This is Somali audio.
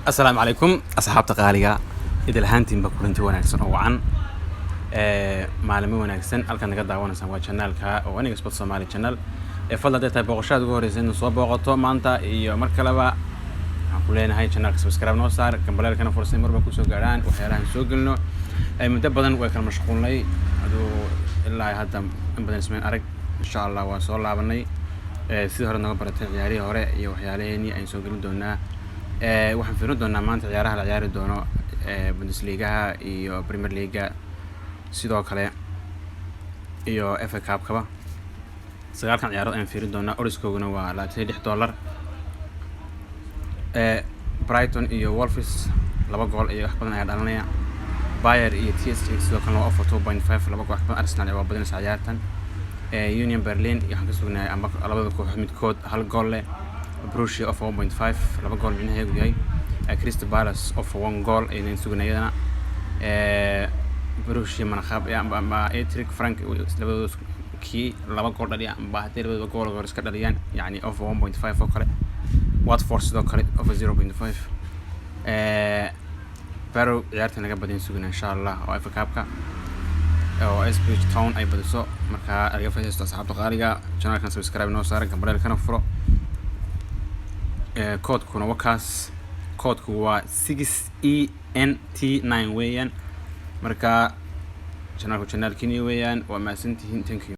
السلام عليكم أصحاب قالية إذا الهانتين بكرنتي وناكسن أو عن معلمي وناكسن ألكن قد دعوانا سوا channel كا وأنا إكسبرت سومالي channel فضل ده تبغشات جوريزين صوب وقطع مانتا مركلة كلنا هاي channel سبسكرايب نوصار كمبلال كنا فرصين مربع كوسو جاران وحيران سوقلنا مدبدا وكان مشغول لي هذا إلا هذا بدنا اسمين أرك إن شاء الله وصل لعبني سيدنا نقبل تغييري هراء يوحياليني أي سوقل دونا waxaan fiirin doonaa maanta ciyaaraha la ciyaari doono Bundesliga iyo Premier League sidoo kale iyo FA Cup kaba sagaalkan ciyaarood aan fiirin doonaa oriskooguna waa $26 Brighton iyo Wolves laba gool iyo wax badan ayaa dhalanaya Bayern iyo TSG sidoo kale waa offer 2.5 laba gool xaban Arsenal waa badan ciyaartan Union Berlin iyo waxaan ka sugnay ama labada koox midkood hal gool leh Borussia of 1.5 laba gool minay yahay Crystal Palace of 1 goal ay sugnayna Borussia manaqab ama Eintracht Frankfurt labadooda kii laba gool dhaliya amba hadii labada gool iska dhaliyaan yani of 1.5 oo kale Watford sidoo kale of 0.5 baro ciyaartan laga badin sugna insha Allah oo FA Cup-ka oo Ipswich Town ay badiso marka laga faa'iideysto asxaabta qaaliga channel-kan subscribe noo saar gambaleel kana furo كودكونا وكاس كودكوا 6ENT9 ويان مركا channel كيني ويان وما سنتين thank you